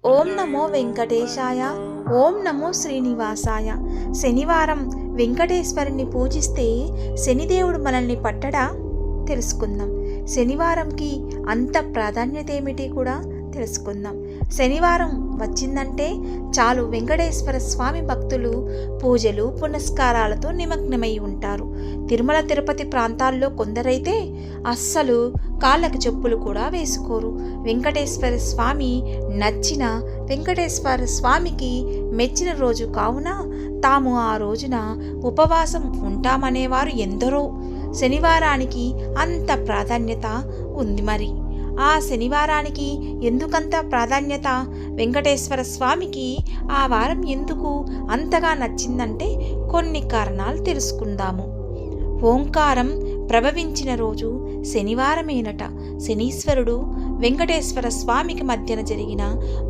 ఓం నమో వెంకటేశాయ. ఓం నమో శ్రీనివాసాయ. శనివారం వెంకటేశ్వరుని పూజిస్తే శనిదేవుడు మనల్ని పట్టడా? తెలుసుకుందాం. శనివారంకి అంత ప్రాధాన్యత ఏమిటి కూడా తెలుసుకుందాం. శనివారం వచ్చిందంటే చాలు వెంకటేశ్వర స్వామి భక్తులు పూజలు పునస్కారాలతో నిమగ్నమై ఉంటారు. తిరుమల తిరుపతి ప్రాంతాల్లో కొందరైతే అస్సలు కాళ్ళకి చెప్పులు కూడా వేసుకోరు. వెంకటేశ్వర స్వామి నచ్చిన వెంకటేశ్వర స్వామికి మెచ్చిన రోజు కావున తాము ఆ రోజున ఉపవాసం ఉంటామనేవారు ఎందరో. శనివారానికి అంత ప్రాధాన్యత ఉంది. మరి ఆ శనివారానికి ఎందుకంత ప్రాధాన్యత? వెంకటేశ్వర స్వామికి ఆ వారం ఎందుకు అంతగా నచ్చిందంటే కొన్ని కారణాలు తెలుసుకుందాము. ఓంకారం ప్రభవించిన రోజు శనివారమేనట. శనీశ్వరుడు వెంకటేశ్వర స్వామికి మధ్యన జరిగిన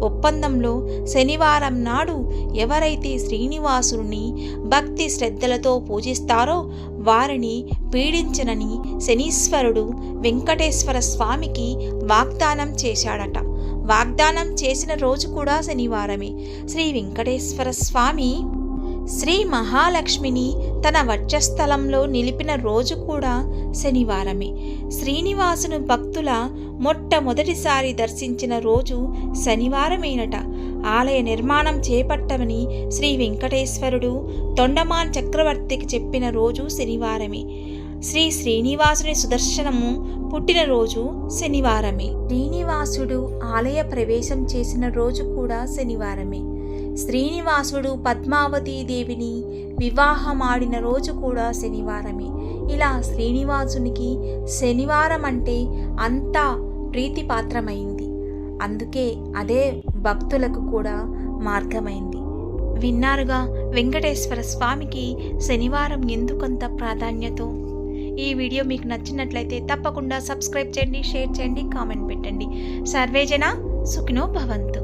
ఒప్పందంలో శనివారం నాడు ఎవరైతే శ్రీనివాసుని భక్తి శ్రద్ధలతో పూజిస్తారో వారిని పీడించనని శనీశ్వరుడు వెంకటేశ్వర స్వామికి వాగ్దానం చేశాడట. వాగ్దానం చేసిన రోజు కూడా శనివారమే. శ్రీ వెంకటేశ్వర స్వామి శ్రీ మహాలక్ష్మిని తన వక్షస్థలంలో నిలిపిన రోజు కూడా శనివారమే. శ్రీనివాసుని భక్తుల మొట్టమొదటిసారి దర్శించిన రోజు శనివారమేనట. ఆలయ నిర్మాణం చేపట్టమని శ్రీ వెంకటేశ్వరుడు తొండమాన్ చక్రవర్తికి చెప్పిన రోజు శనివారమే. శ్రీనివాసుని సుదర్శనము పుట్టినరోజు శనివారమే. శ్రీనివాసుడు ఆలయ ప్రవేశం చేసిన రోజు కూడా శనివారమే. శ్రీనివాసుడు పద్మావతీ దేవిని వివాహమాడిన రోజు కూడా శనివారమే. ఇలా శ్రీనివాసునికి శనివారం అంటే అంతా ప్రీతిపాత్రమైంది. అందుకే అదే భక్తులకు కూడా మార్గమైంది. విన్నారుగా వెంకటేశ్వర స్వామికి శనివారం ఎందుకంత ప్రాధాన్యత. ఈ వీడియో మీకు నచ్చినట్లయితే తప్పకుండా సబ్స్క్రైబ్ చేయండి, షేర్ చేయండి, కామెంట్ పెట్టండి. సర్వేజన సుఖినో భవంతు.